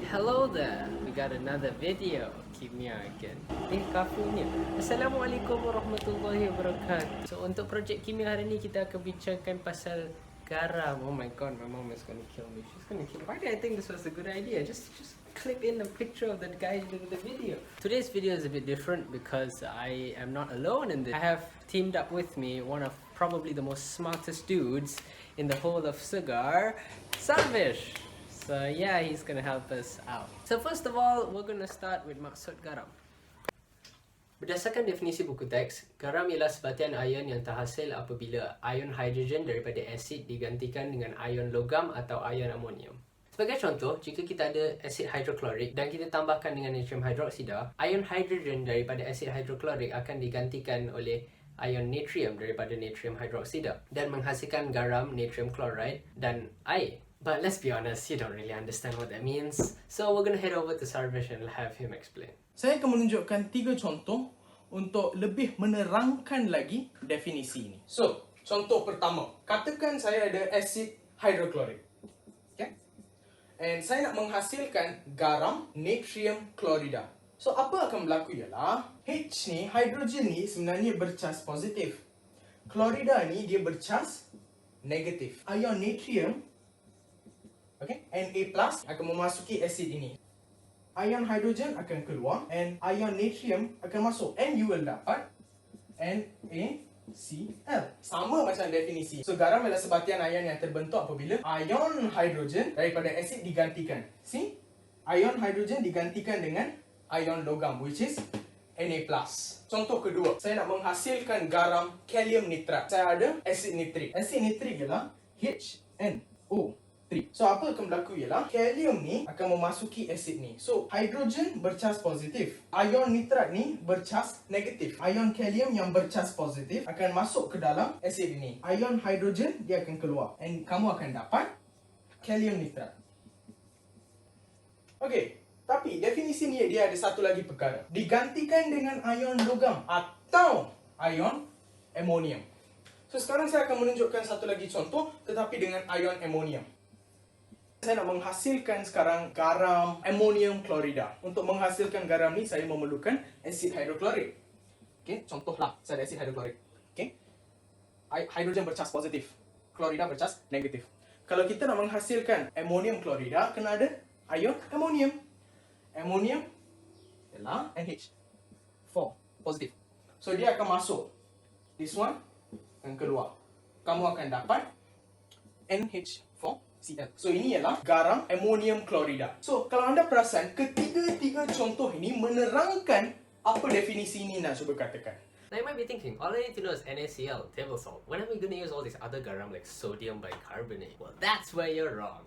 Hello there, we got another video. Kimia again. Kafunya. Assalamualaikum warahmatullahi wabarakatuh. So untuk projek kimia hari ni kita akan bincangkan pasal garam. Oh my god, my mom is gonna kill me. She's gonna kill me. Why did I think this was a good idea? Just clip in a picture of that guy in the video. Today's video is a bit different because I am not alone in this. I have teamed up with me one of probably the most smartest dudes in the whole of Segar, Sarvish. So yeah, he's gonna help us out. So first of all, we're gonna start with maksud garam. Berdasarkan definisi buku teks, garam ialah sebatian ion yang terhasil apabila ion hidrogen daripada asid digantikan dengan ion logam atau ion amonium. Sebagai contoh, jika kita ada asid hidroklorik dan kita tambahkan dengan natrium hidroksida, ion hidrogen daripada asid hidroklorik akan digantikan oleh ion natrium daripada natrium hidroksida dan menghasilkan garam, natrium chloride dan air. But let's be honest, you don't really understand what that means. So we're gonna head over to Sarvish and have him explain. Saya akan menunjukkan 3 contoh untuk lebih menerangkan lagi definisi ini. So, contoh pertama. Katakan saya ada asid hidroklorik. Okay? And saya nak menghasilkan garam natrium chlorida. So, apa akan berlaku ialah H ni, hidrogen ni sebenarnya bercas positif. Chlorida ni dia bercas negatif. Ion natrium, okay, Na+ akan memasuki asid ini. Ion hidrogen akan keluar and ion natrium akan masuk and you will dapat NaCl. Sama macam definisi. So garam adalah sebatian ion yang terbentuk apabila ion hidrogen daripada asid digantikan. See? Ion hidrogen digantikan dengan ion logam which is Na+. Contoh kedua, saya nak menghasilkan garam kalium nitrat. Saya ada asid nitrik. Asid nitrik ialah HNO3. So apa akan berlaku ialah kalium ni akan memasuki asid ni. So hidrogen bercas positif, ion nitrat ni bercas negatif. Ion kalium yang bercas positif akan masuk ke dalam asid ini. Ion hidrogen dia akan keluar and kamu akan dapat kalium nitrat. Okey, tapi definisi ni dia ada satu lagi perkara. Digantikan dengan ion logam atau ion amonium. So sekarang saya akan menunjukkan satu lagi contoh tetapi dengan ion amonium. Saya nak menghasilkan sekarang garam amonium chlorida. Untuk menghasilkan garam ni saya memerlukan asid hidroklorik. Okey, contohlah saya ada asid hidroklorik. Okey. Hidrogen bercas positif, chlorida bercas negatif. Kalau kita nak menghasilkan amonium chlorida, kena ada ion amonium. Amonium ialah NH4 positif. So dia akan masuk. This one akan keluar. Kamu akan dapat NH4 Cl. So ini ialah garam amonium chlorida. So kalau anda perasan, ketiga-tiga contoh ini menerangkan apa definisi ini nak cuba katakan. Now you might be thinking, all I need to know is NaCl, table salt. When are we gonna use all these other garam like sodium bicarbonate? Well, that's where you're wrong.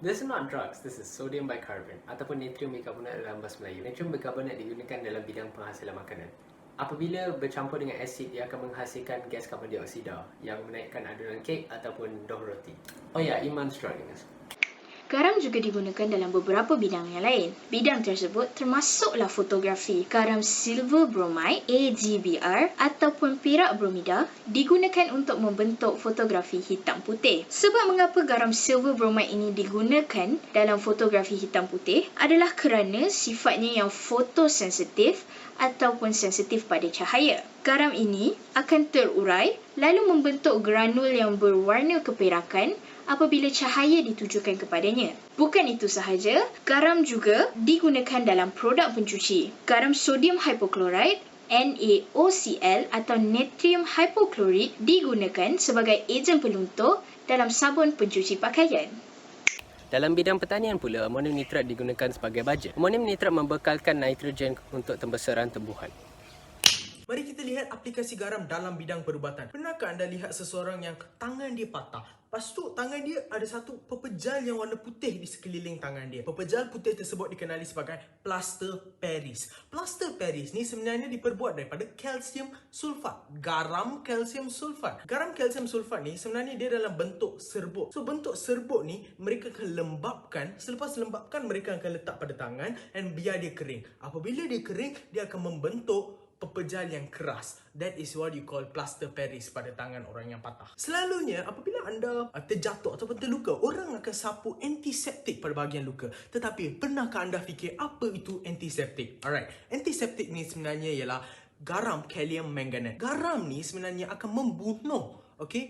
This is not drugs, this is sodium bicarbonate ataupun natrium bicarbonate dalam bahasa Melayu. Natrium bicarbonate digunakan dalam bidang penghasilan makanan. Apabila bercampur dengan asid, dia akan menghasilkan gas karbon dioksida yang menaikkan adunan kek ataupun dough roti. Oh ya, Iman's joining us. Garam juga digunakan dalam beberapa bidang yang lain. Bidang tersebut termasuklah fotografi. Garam silver bromide AgBr ataupun perak bromida digunakan untuk membentuk fotografi hitam putih. Sebab mengapa garam silver bromide ini digunakan dalam fotografi hitam putih adalah kerana sifatnya yang fotosensitif ataupun sensitif pada cahaya. Garam ini akan terurai lalu membentuk granul yang berwarna keperakan apabila cahaya ditujukan kepadanya. Bukan itu sahaja, garam juga digunakan dalam produk pencuci. Garam sodium hypochlorite NaOCl atau natrium hypochlorite digunakan sebagai ejen peluntur dalam sabun pencuci pakaian. Dalam bidang pertanian pula, amonium nitrat digunakan sebagai baja. Amonium nitrat membekalkan nitrogen untuk pembesaran tumbuhan. Mari kita lihat aplikasi garam dalam bidang perubatan. Pernahkah anda lihat seseorang yang tangan dia patah? Lepas tu tangan dia ada satu pepejal yang warna putih di sekeliling tangan dia. Pepejal putih tersebut dikenali sebagai plaster Paris. Plaster Paris ni sebenarnya diperbuat daripada kalsium sulfat. Garam kalsium sulfat. Garam kalsium sulfat ni sebenarnya dia dalam bentuk serbuk. So bentuk serbuk ni mereka akan lembapkan. Selepas lembapkan mereka akan letak pada tangan dan biar dia kering. Apabila dia kering, dia akan membentuk pepejal yang keras. That is what you call plaster Paris pada tangan orang yang patah. Selalunya apabila anda terjatuh ataupun terluka, orang akan sapu antiseptik pada bahagian luka. Tetapi pernahkah anda fikir apa itu antiseptik? Alright, antiseptik ni sebenarnya ialah garam kalium manganate. Garam ni sebenarnya akan membunuh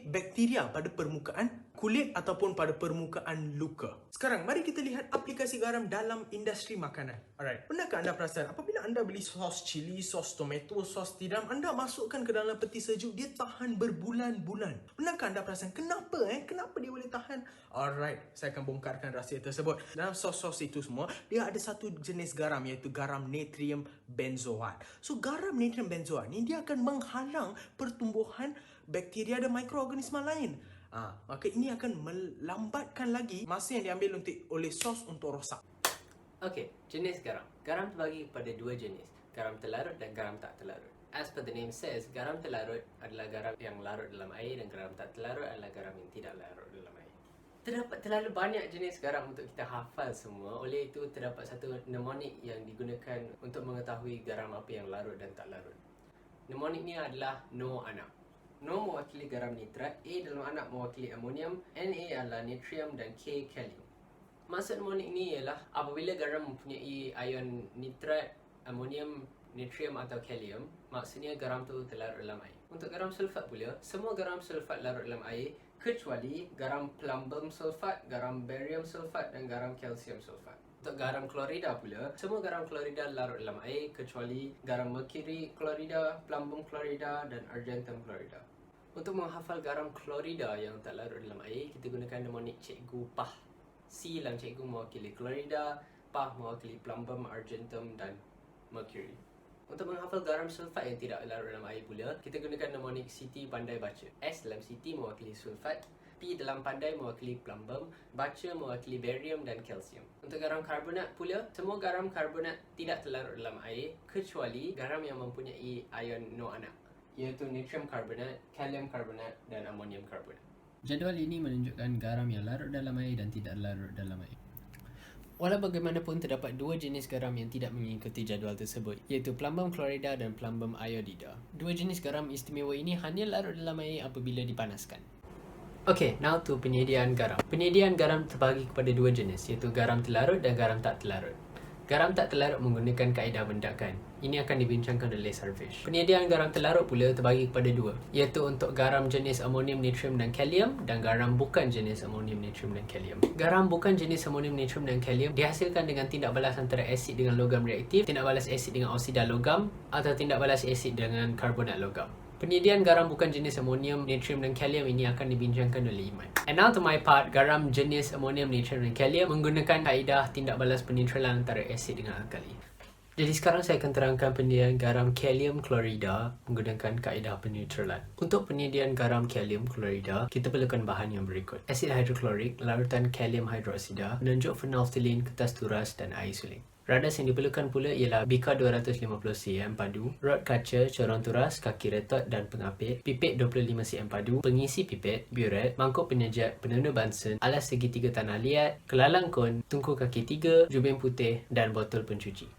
bakteria pada permukaan kulit ataupun pada permukaan luka. Sekarang mari kita lihat aplikasi garam dalam industri makanan. Alright, pernahkah anda perasan apabila anda beli sos cili, sos tomato, sos tiram, anda masukkan ke dalam peti sejuk, dia tahan berbulan-bulan. Pernahkah anda perasan kenapa dia boleh tahan? Alright, saya akan bongkarkan rahsia tersebut. Dalam sos-sos itu semua, dia ada satu jenis garam, iaitu garam natrium benzoat. So garam natrium benzoat ni dia akan menghalang pertumbuhan bakteria dan mikroorganisma lain. Maka ini akan melambatkan lagi masa yang diambil oleh sos untuk rosak. Okey, jenis garam. Garam terbagi kepada dua jenis, garam terlarut dan garam tak terlarut. As per the name says, garam terlarut adalah garam yang larut dalam air dan garam tak terlarut adalah garam yang tidak larut dalam air. Terdapat terlalu banyak jenis garam untuk kita hafal semua. Oleh itu, terdapat satu mnemonik yang digunakan untuk mengetahui garam apa yang larut dan tak larut. Mnemonik ni adalah No anak. No mewakili garam nitrat, A dalam anak mewakili amonium, Na adalah natrium dan K kalium. Maksud mnemonik ni ialah apabila garam mempunyai ion nitrat, amonium, natrium atau kalium, maksudnya garam tu terlarut dalam air. Untuk garam sulfat pula, semua garam sulfat larut dalam air kecuali garam plumbum sulfat, garam barium sulfat dan garam kalsium sulfat. Untuk garam klorida pula, semua garam klorida larut dalam air kecuali garam mercury klorida, plumbum klorida dan argentum klorida. Untuk menghafal garam klorida yang tak larut dalam air, kita gunakan mnemonik Cikgu PAH. C dalam cikgu mewakili klorida, PAH mewakili plumbum, argentum dan mercury. Untuk menghafal garam sulfat yang tidak larut dalam air pula, kita gunakan mnemonik Siti pandai baca. S dalam Siti mewakili sulfat, P dalam pandai mewakili plumbum, baca mewakili barium dan kalsium. Untuk garam karbonat pula, semua garam karbonat tidak terlarut dalam air kecuali garam yang mempunyai ion no anak, iaitu natrium karbonat, kalium karbonat dan amonium karbonat. Jadual ini menunjukkan garam yang larut dalam air dan tidak larut dalam air. Walau bagaimanapun, terdapat dua jenis garam yang tidak mengikuti jadual tersebut, iaitu plumbum klorida dan plumbum iodida. Dua jenis garam istimewa ini hanya larut dalam air apabila dipanaskan. Okay, now to penyediaan garam. Penyediaan garam terbagi kepada dua jenis, iaitu garam terlarut dan garam tak terlarut. Garam tak terlarut menggunakan kaedah bendakan. Ini akan dibincangkan oleh Sarvesh. Penyediaan garam terlarut pula terbagi kepada dua, iaitu untuk garam jenis amonium, natrium dan kalium dan garam bukan jenis amonium, natrium dan kalium. Garam bukan jenis amonium, natrium dan kalium dihasilkan dengan tindak balas antara asid dengan logam reaktif, tindak balas asid dengan oksida logam atau tindak balas asid dengan karbonat logam. Penyediaan garam bukan jenis amonium, natrium dan kalium ini akan dibincangkan oleh Iman. And now to my part, garam jenis amonium, natrium dan kalium menggunakan kaedah tindak balas penetralan antara asid dengan alkali. Jadi sekarang saya akan terangkan penyediaan garam kalium klorida menggunakan kaedah penetralan. Untuk penyediaan garam kalium klorida, kita perlukan bahan yang berikut: asid hidroklorik, larutan kalium hidroksida, penunjuk phenolphthalein, kertas turas dan air suling. Radas yang diperlukan pula ialah bika 250 cm padu, rod kaca, corong turas, kaki retot dan pengapit, pipet 25 cm padu, pengisi pipet, buret, mangkuk penyejat, penunda Bunsen, alas segitiga tanah liat, kelalang kon, tungku kaki 3, jubin putih dan botol pencuci.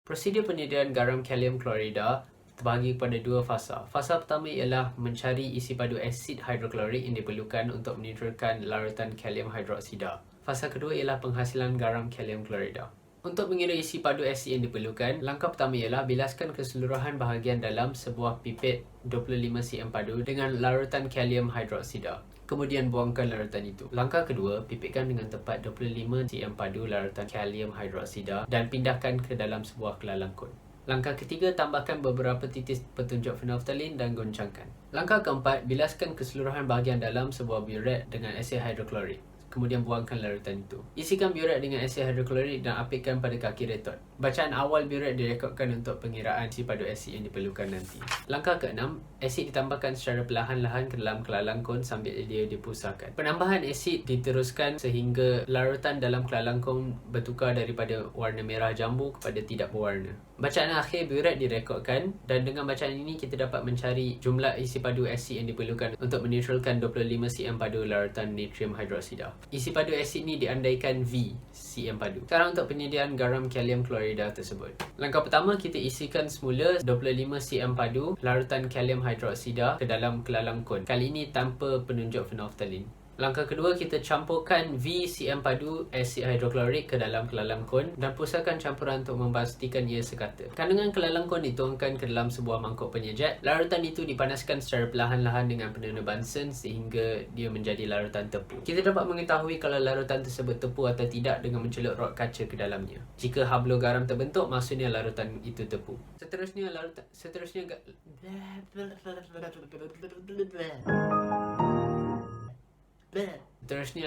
Prosedur penyediaan garam kalium klorida terbagi kepada dua fasa. Fasa pertama ialah mencari isi padu asid hidroklorik yang diperlukan untuk menetralkan larutan kalium hidroksida. Fasa kedua ialah penghasilan garam kalium klorida. Untuk mengira isi padu asid yang diperlukan, langkah pertama ialah bilaskan keseluruhan bahagian dalam sebuah pipet 25 cm padu dengan larutan kalium hidroksida. Kemudian buangkan larutan itu. Langkah kedua, pipetkan dengan tepat 25 cm padu larutan kalium hidroksida dan pindahkan ke dalam sebuah kelalang kon. Langkah ketiga, tambahkan beberapa titis petunjuk phenolphthalein dan goncangkan. Langkah keempat, bilaskan keseluruhan bahagian dalam sebuah buret dengan asid hidroklorik. Kemudian buangkan larutan itu. Isikan buret dengan asid hidroklorik dan apitkan pada kaki retot. Bacaan awal buret direkodkan untuk pengiraan isi padu asid yang diperlukan nanti. Langkah keenam, asid ditambahkan secara perlahan-lahan ke dalam kelalang kon sambil dia dipusarkan. Penambahan asid diteruskan sehingga larutan dalam kelalang kon bertukar daripada warna merah jambu kepada tidak berwarna. Bacaan akhir buret direkodkan dan dengan bacaan ini kita dapat mencari jumlah isi padu asid yang diperlukan untuk menetralkan 25 cm padu larutan natrium hidroksida. Isi padu asid ni diandaikan V, cm padu. Sekarang untuk penyediaan garam kalium klorida tersebut. Langkah pertama, kita isikan semula 25 cm padu larutan kalium hidroksida ke dalam kelalang kon. Kali ini tanpa penunjuk phenolphthalein. Langkah kedua, kita campurkan V cm padu asid hidroklorik ke dalam kelalang kon dan pusatkan campuran untuk memastikan ia sekata. Kandungan kelalang kon dituangkan ke dalam sebuah mangkuk penyejat. Larutan itu dipanaskan secara perlahan-lahan dengan perdana Bunsen sehingga dia menjadi larutan tepu. Kita dapat mengetahui kalau larutan tersebut tepu atau tidak dengan mencelup rod kaca ke dalamnya. Jika hablo garam terbentuk, maksudnya larutan itu tepu. Seterusnya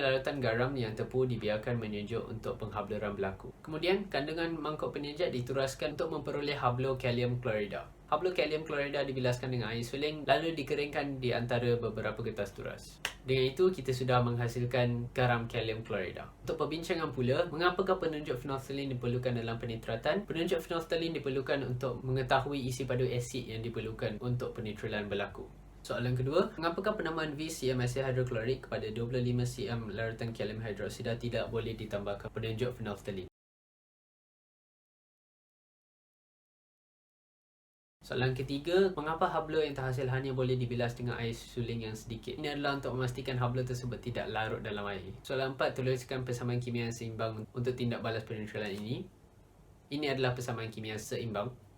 larutan garam yang tepu dibiarkan menyejuk untuk penghabluran berlaku. Kemudian, kandungan mangkuk penyejat dituraskan untuk memperoleh hablo kalium klorida. Hablo kalium klorida dibilaskan dengan air suling lalu dikeringkan di antara beberapa kertas turas. Dengan itu, kita sudah menghasilkan garam kalium klorida. Untuk perbincangan pula, mengapakah penunjuk phenolphthalein diperlukan dalam penitratan? Penunjuk phenolphthalein diperlukan untuk mengetahui isi padu asid yang diperlukan untuk penitrilan berlaku. Soalan kedua, mengapakah penamaan V cm asid hidroklorik kepada 25 cm larutan kalium hidroksida tidak boleh ditambahkan penunjuk phenolphthalein? Soalan ketiga, mengapa hablo yang terhasil hanya boleh dibilas dengan air suling yang sedikit? Ini adalah untuk memastikan hablo tersebut tidak larut dalam air. Soalan 4, tuliskan persamaan kimia yang seimbang untuk tindak balas penitrilan ini. Ini adalah persamaan kimia seimbang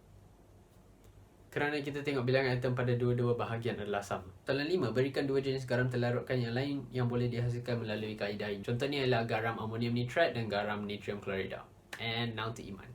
kerana kita tengok bilangan atom pada dua-dua bahagian adalah sama. Soalan 5, berikan dua jenis garam terlarutkan yang lain yang boleh dihasilkan melalui kaedah ini. Contohnya ialah garam amonium nitrat dan garam natrium klorida. And now to Iman.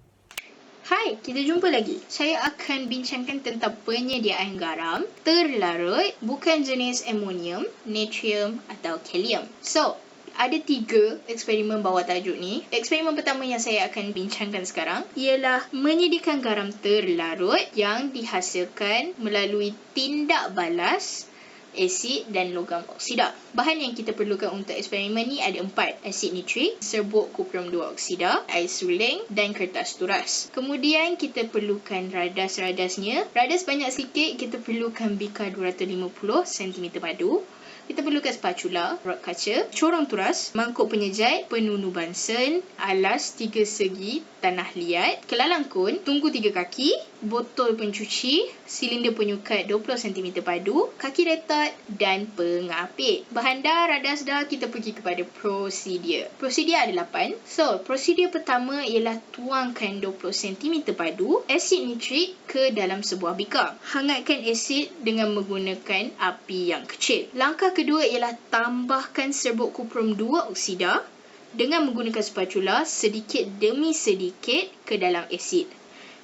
Hai, kita jumpa lagi. Saya akan bincangkan tentang penyediaan garam terlarut bukan jenis amonium, natrium atau kalium. So, ada 3 eksperimen bawah tajuk ni. Eksperimen pertama yang saya akan bincangkan sekarang ialah menyediakan garam terlarut yang dihasilkan melalui tindak balas asid dan logam oksida. Bahan yang kita perlukan untuk eksperimen ni ada 4. Asid nitrik, serbuk kuprum 2 oksida, air suling dan kertas turas. Kemudian kita perlukan radas-radasnya. Radas banyak sikit, kita perlukan bikar 250 cm padu. Kita perlukan spatula, rod kaca, corong turas, mangkuk penyejat, penunu Bunsen, alas 3 segi, tanah liat, kelalang kon, tungku 3 kaki, botol pencuci, silinder penyukat 20 cm padu, kaki retat dan pengapit. Bahan dah, radas dah, kita pergi kepada prosedur. Prosedur ada 8. So, prosedur pertama ialah tuangkan 20 cm padu asid nitrik ke dalam sebuah bikar. Hangatkan asid dengan menggunakan api yang kecil. Langkah kedua ialah tambahkan serbuk kuprum 2 oksida dengan menggunakan spatula sedikit demi sedikit ke dalam asid.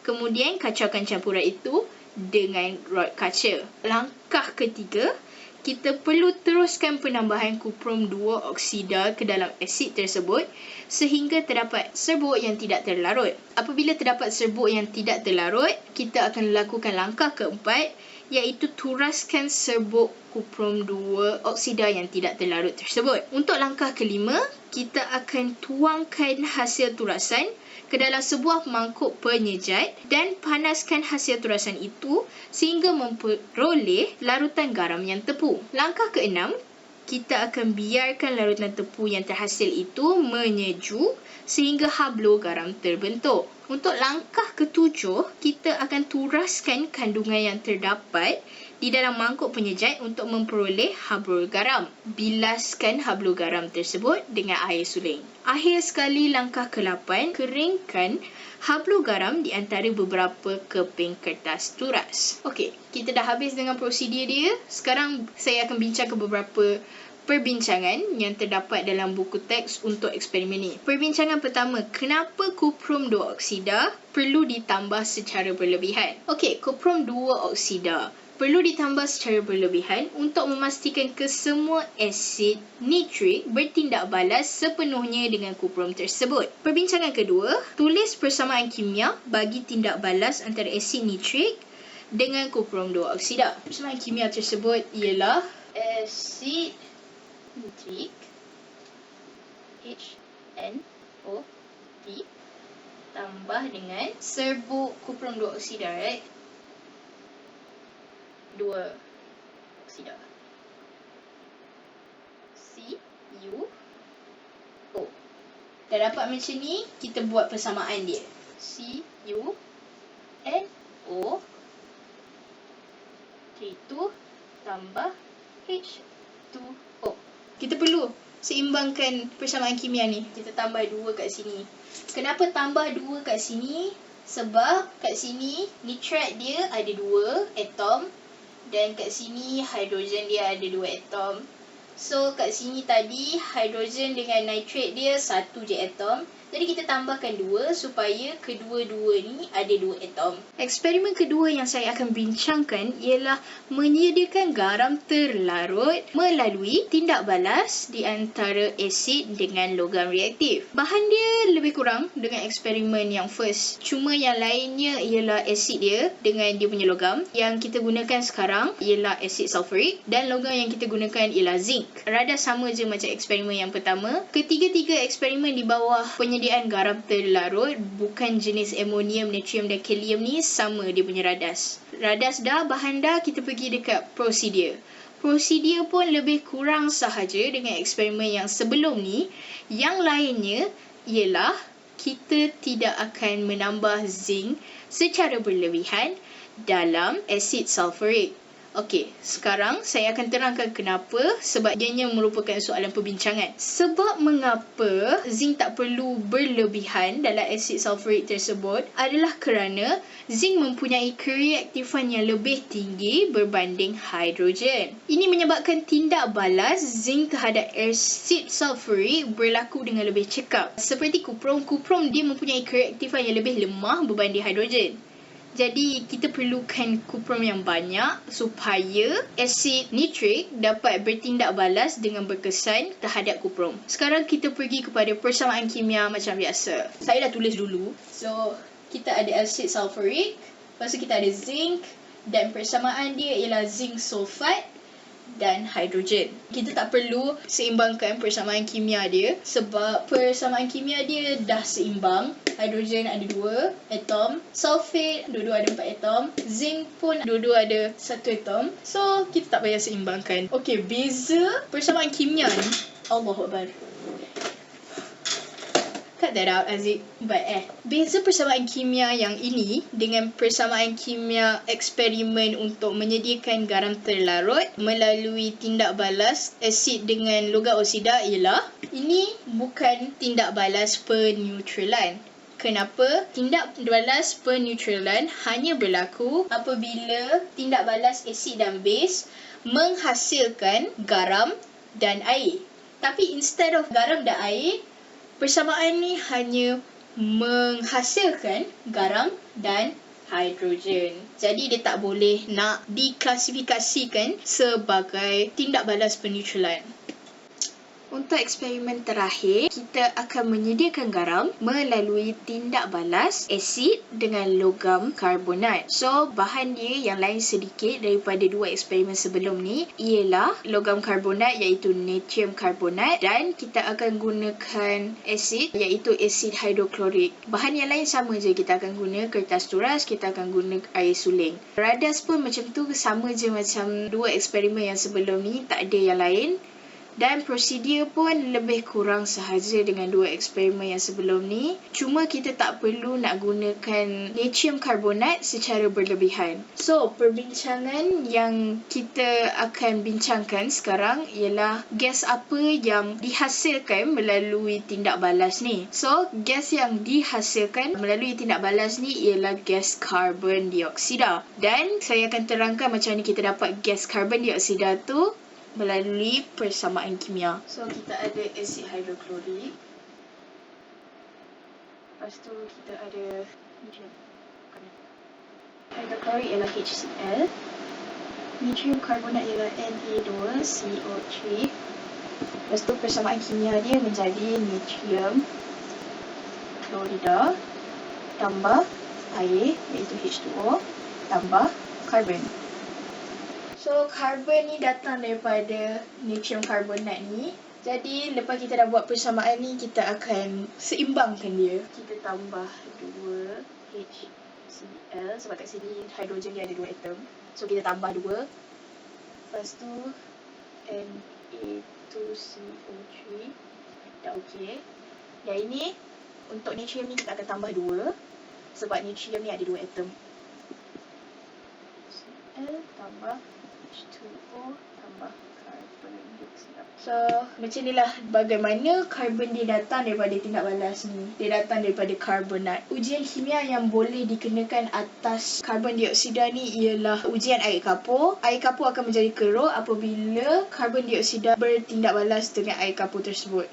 Kemudian kacaukan campuran itu dengan rod kaca. Langkah ketiga, kita perlu teruskan penambahan kuprum 2 oksida ke dalam asid tersebut sehingga terdapat serbuk yang tidak terlarut. Apabila terdapat serbuk yang tidak terlarut, kita akan lakukan langkah keempat, iaitu turaskan serbuk kuprum 2 oksida yang tidak terlarut tersebut. Untuk langkah kelima, kita akan tuangkan hasil turasan ke dalam sebuah mangkuk penyejat dan panaskan hasil turasan itu sehingga memperoleh larutan garam yang tepu. Langkah keenam, kita akan biarkan larutan tepu yang terhasil itu menyejuk sehingga hablo garam terbentuk. Untuk langkah ketujuh, kita akan turaskan kandungan yang terdapat di dalam mangkuk penyejat untuk memperoleh hablo garam. Bilaskan hablo garam tersebut dengan air suling. Akhir sekali, langkah ke-8, keringkan hablo garam di antara beberapa keping kertas turas. Okey, kita dah habis dengan prosedur dia. Sekarang saya akan bincangkan beberapa perbincangan yang terdapat dalam buku teks untuk eksperimen ini. Perbincangan pertama, kenapa kuprum 2 oksida perlu ditambah secara berlebihan? Okey, kuprum 2 oksida perlu ditambah secara berlebihan untuk memastikan kesemua asid nitrik bertindak balas sepenuhnya dengan kuprum tersebut. Perbincangan kedua, tulis persamaan kimia bagi tindak balas antara asid nitrik dengan kuprum 2 oksida. Persamaan kimia tersebut ialah asid nitrik HNO3 tambah dengan serbuk kuprum 2 oksida, right? 2 oksida CuO Dah dapat macam ni, kita buat persamaan dia. CuNO 3 tambah H2O. Kita perlu seimbangkan persamaan kimia ni. Kita tambah 2 kat sini. Kenapa tambah 2 kat sini? Sebab kat sini nitrat dia ada 2 atom dan kat sini hidrogen dia ada 2 atom. So kat sini tadi hidrogen dengan nitrat dia 1 je atom. Jadi kita tambahkan 2 supaya kedua-dua ni ada 2 atom. Eksperimen kedua yang saya akan bincangkan ialah menyediakan garam terlarut melalui tindak balas di antara asid dengan logam reaktif. Bahan dia lebih kurang dengan eksperimen yang first. Cuma yang lainnya ialah asid dia dengan dia punya logam. Yang kita gunakan sekarang ialah asid sulfurik dan logam yang kita gunakan ialah zinc. Rada sama je macam eksperimen yang pertama. Ketiga-tiga eksperimen di bawah penyediaan garam terlarut, bukan jenis amonium, natrium dan kalium ni sama dia punya radas. Radas dah, bahan dah, kita pergi dekat prosedur. Prosedur pun lebih kurang sahaja dengan eksperimen yang sebelum ni. Yang lainnya ialah kita tidak akan menambah zinc secara berlebihan dalam asid sulfurik. Okey, sekarang saya akan terangkan kenapa, sebab ianya merupakan soalan perbincangan. Sebab mengapa zinc tak perlu berlebihan dalam asid sulfurik tersebut adalah kerana zinc mempunyai kereaktifan yang lebih tinggi berbanding hidrogen. Ini menyebabkan tindak balas zinc terhadap asid sulfurik berlaku dengan lebih cekap. Seperti kuprom dia mempunyai kereaktifan yang lebih lemah berbanding hidrogen. Jadi kita perlukan kuprom yang banyak supaya asid nitrik dapat bertindak balas dengan berkesan terhadap kuprom. Sekarang kita pergi kepada persamaan kimia macam biasa. Saya dah tulis dulu. So kita ada asid sulfurik, lepas tu kita ada zinc dan persamaan dia ialah zinc sulfat dan hidrogen. Kita tak perlu seimbangkan persamaan kimia dia sebab persamaan kimia dia dah seimbang. Hidrogen ada 2 atom, sulfate dua-dua ada 4 atom, zinc pun dua-dua ada 1 atom. So kita tak payah seimbangkan. Okey, beza persamaan kimia ni, Allahu Akbar. Cut that out, Aziz. But beza persamaan kimia yang ini dengan persamaan kimia eksperimen untuk menyediakan garam terlarut melalui tindak balas asid dengan logam oksida ialah ini bukan tindak balas peneutralan. Kenapa? Tindak balas peneutralan hanya berlaku apabila tindak balas asid dan base menghasilkan garam dan air. Tapi instead of garam dan air, persamaan ni hanya menghasilkan garam dan hidrogen. Jadi dia tak boleh nak diklasifikasikan sebagai tindak balas peneutralan. Untuk eksperimen terakhir, kita akan menyediakan garam melalui tindak balas asid dengan logam karbonat. So, bahan dia yang lain sedikit daripada 2 eksperimen sebelum ni ialah logam karbonat iaitu natrium karbonat dan kita akan gunakan asid iaitu asid hidroklorik. Bahan yang lain sama je, kita akan guna kertas turas, kita akan guna air suling. Radas pun macam tu, sama je macam 2 eksperimen yang sebelum ni, tak ada yang lain. Dan prosedur pun lebih kurang sahaja dengan 2 eksperimen yang sebelum ni. Cuma kita tak perlu nak gunakan natrium karbonat secara berlebihan. So, perbincangan yang kita akan bincangkan sekarang ialah gas apa yang dihasilkan melalui tindak balas ni. So, gas yang dihasilkan melalui tindak balas ni ialah gas karbon dioksida. Dan saya akan terangkan macam mana kita dapat gas karbon dioksida tu melalui persamaan kimia. So, kita ada asid hidroklorik. Lepas tu, kita ada hidroklorik ialah HCl. Natrium karbonat ialah Na2CO3. Lepas tu, persamaan kimia dia menjadi natrium klorida tambah air iaitu H2O tambah karbon. So, karbon ni datang daripada natrium karbonat ni. Jadi, lepas kita dah buat persamaan ni, kita akan seimbangkan dia. Kita tambah 2 HCl sebab kat sini hidrogen dia ada 2 atom. So, kita tambah 2. Lepas tu, Na2CO3. Dah okey. Yang ini, untuk natrium ni kita akan tambah 2. Sebab natrium ni ada 2 atom. Cl tambah H2O tambah carbon dioksida. So, macam inilah bagaimana karbon dia datang daripada tindak balas ni. Dia datang daripada karbonat. Ujian kimia yang boleh dikenakan atas karbon dioksida ni ialah ujian air kapur. Air kapur akan menjadi keruh apabila karbon dioksida bertindak balas dengan air kapur tersebut.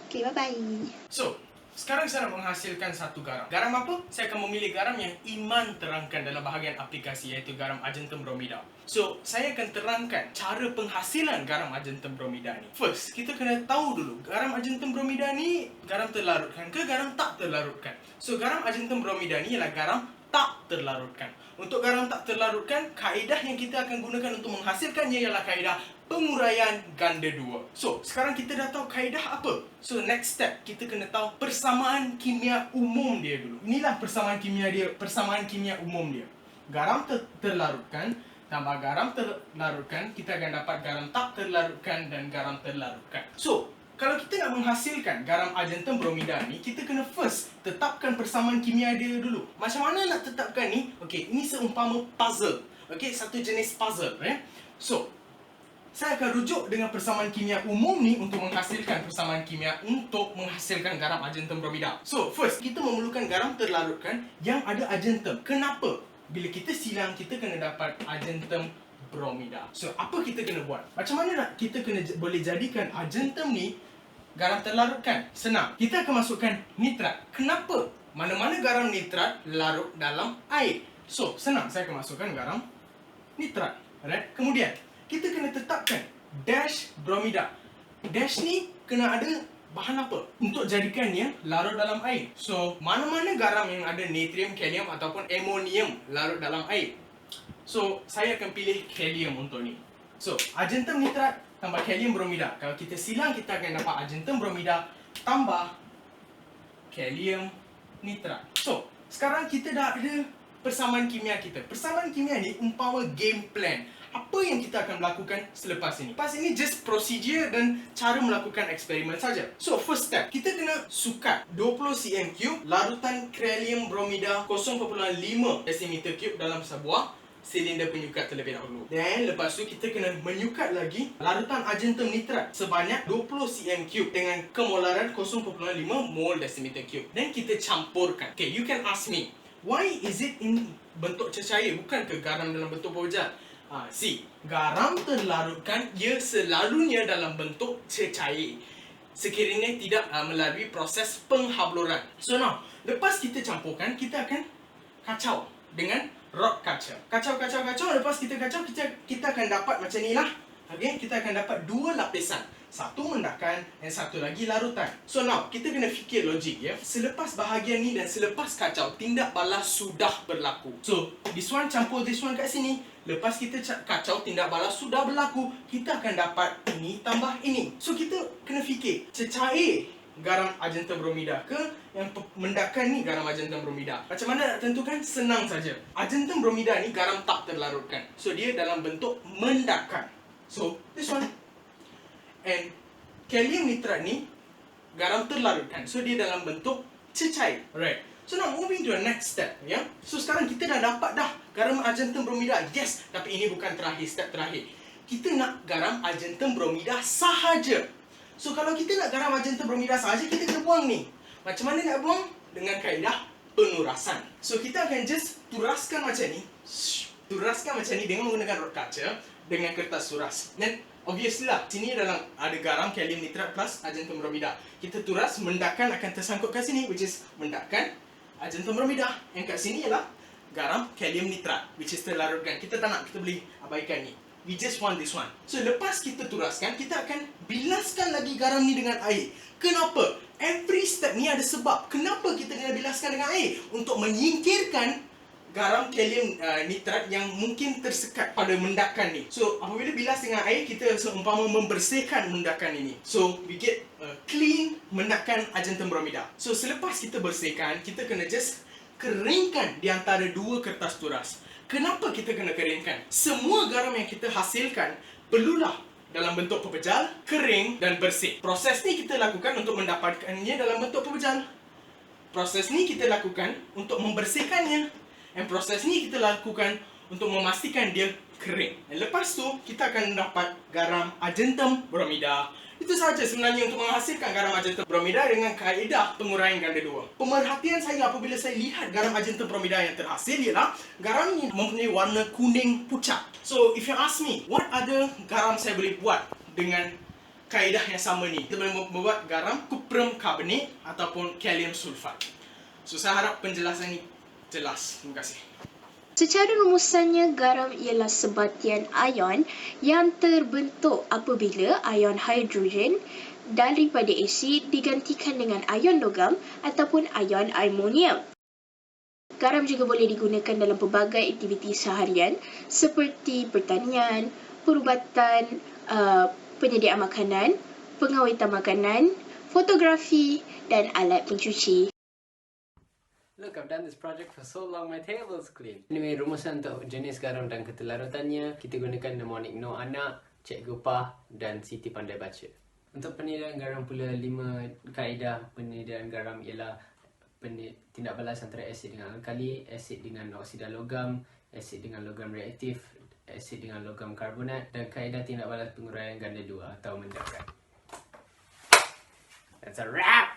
Okay, bye-bye. So, sekarang saya nak menghasilkan satu garam. Garam apa? Saya akan memilih garam yang Iman terangkan dalam bahagian aplikasi, iaitu garam argentum bromida. So, saya akan terangkan cara penghasilan garam argentum bromida ni. First, kita kena tahu dulu, garam argentum bromida ni garam terlarutkan ke garam tak terlarutkan? So, garam argentum bromida ni ialah garam tak terlarutkan. Untuk garam tak terlarutkan, kaedah yang kita akan gunakan untuk menghasilkannya ialah kaedah penguraian ganda 2. So, sekarang kita dah tahu kaedah apa. So, next step, kita kena tahu persamaan kimia umum dia dulu. Inilah persamaan kimia dia, persamaan kimia umum dia. Garam terlarutkan tambah garam terlarutkan, kita akan dapat garam tak terlarutkan dan garam terlarutkan. So, kalau kita nak menghasilkan garam argentum bromida ni, kita kena first tetapkan persamaan kimia dia dulu. Macam mana nak tetapkan ni? Okey, ini seumpama puzzle. Okey, satu jenis puzzle. So, saya akan rujuk dengan persamaan kimia umum ni untuk menghasilkan persamaan kimia untuk menghasilkan garam argentum bromida. So, first, kita memerlukan garam terlarutkan yang ada argentum. Kenapa? Bila kita silang, kita kena dapat argentum bromida. So, apa kita kena buat? Macam mana nak kita boleh jadikan argentum ni garam terlarutkan? Senang. Kita akan masukkan nitrat. Kenapa? Mana-mana garam nitrat larut dalam air. So, senang. Saya akan masukkan garam nitrat. Alright? Kemudian, kita kena tetapkan dash bromida. Dash ni kena ada bahan apa untuk jadikannya larut dalam air. So, mana-mana garam yang ada natrium, kalium ataupun amonium larut dalam air. So, saya akan pilih kalium untuk ni. So, argentum nitrat tambah kalium bromida. Kalau kita silang, kita akan dapat argentum bromida tambah kalium nitrat. So, sekarang kita dah ada persamaan kimia kita. Persamaan kimia ni umpama game plan. Apa yang kita akan melakukan selepas ini? Lepas ini just procedure dan cara melakukan eksperimen saja. So, first step, kita kena sukat 20 cm3 larutan kalium bromida 0.5 dm3 dalam sebuah silinder penyukat terlebih dahulu. Dan lepas tu kita kena menyukat lagi larutan argentum nitrat sebanyak 20 cm3 dengan kemolaran 0.5 mol dm3. Dan kita campurkan. Okay, you can ask me, why is it in bentuk cecair, bukan ke garam dalam bentuk pojat? See, garam terlarutkan ia selalunya dalam bentuk cecair sekiranya tidak melalui proses penghabluran. So now, lepas kita campurkan, kita akan kacau dengan rod kaca. Kacau. Lepas kita kacau, kita akan dapat macam ni lah. Okay, kita akan dapat dua lapisan. Satu mendakan dan satu lagi larutan. So now, kita kena fikir logik ya. Selepas bahagian ni dan selepas kacau, tindak balas sudah berlaku. So, this one campur this one kat sini. Lepas kita kacau, tindak balas sudah berlaku. Kita akan dapat ini tambah ini. So, kita kena fikir, cecair garam argentum bromida ke yang mendakan ni garam argentum bromida? Macam mana nak tentukan? Senang saja. Argentum bromida ni garam tak terlarutkan. So, dia dalam bentuk mendakan. So, this one. And kalium nitrat ni garam terlarutkan. So, dia dalam bentuk cecair. Alright. So, now moving to the next step. Ya. So, sekarang kita dah dapat dah garam argentum bromida. Yes. Tapi ini bukan step terakhir. Kita nak garam argentum bromida sahaja. So, kalau kita nak garam argentum bromida sahaja, kita kena buang ni. Macam mana nak buang? Dengan kaedah penurasan. So, kita akan just turaskan macam ni. Turaskan macam ni dengan menggunakan rod kaca dengan kertas turas. Dan obviously lah, sini dalam ada garam kalium nitrat plus argentum bromida. Kita turas, mendakan akan tersangkut kat sini, which is mendakan argentum bromida. Yang kat sini ialah garam kalium nitrat, which is terlarutkan. Kita tak nak, kita boleh abaikan ni. We just want this one. So, lepas kita turaskan, kita akan bilaskan lagi garam ni dengan air. Kenapa? Every step ni ada sebab. Kenapa kita kena bilaskan dengan air? Untuk menyingkirkan garam kalium nitrat yang mungkin tersekat pada mendakan ni. So, apabila bilas dengan air, kita seumpama membersihkan mendakan ini. So, we get clean mendakan argentum bromida. So, selepas kita bersihkan, kita kena just keringkan di antara dua kertas turas. Kenapa kita kena keringkan? Semua garam yang kita hasilkan perlulah dalam bentuk pepejal, kering dan bersih. Proses ni kita lakukan untuk mendapatkannya dalam bentuk pepejal. Proses ni kita lakukan untuk membersihkannya. Dan proses ni kita lakukan untuk memastikan dia kering. Dan lepas tu, kita akan dapat garam argentum bromida. Itu sahaja sebenarnya untuk menghasilkan garam argentum bromida dengan kaedah penguraian ganda 2. Pemerhatian saya apabila saya lihat garam argentum bromida yang terhasil ialah garam ini mempunyai warna kuning pucat. So, if you ask me, what other garam saya boleh buat dengan kaedah yang sama ni? Kita boleh membuat garam kuprum karbonat ataupun kalium sulfat. So, saya harap penjelasan ini jelas. Terima kasih. Secara rumusannya, garam ialah sebatian ion yang terbentuk apabila ion hidrogen daripada asid digantikan dengan ion logam ataupun ion amonium. Garam juga boleh digunakan dalam pelbagai aktiviti seharian seperti pertanian, perubatan, penyediaan makanan, pengawetan makanan, fotografi dan alat pencuci. Look, I've done this project for so long, my table's clean. Anyway, rumusan untuk jenis garam dan ketelarutannya, kita gunakan mnemonik no anak, Cikgu Pah dan Siti Pandai Baca. Untuk penyediaan garam pula, 5 kaedah penyediaan garam ialah tindak balas antara asid dengan alkali, asid dengan oksida logam, asid dengan logam reaktif, asid dengan logam karbonat dan kaedah tindak balas penguraian ganda 2 atau mendarat. That's a wrap!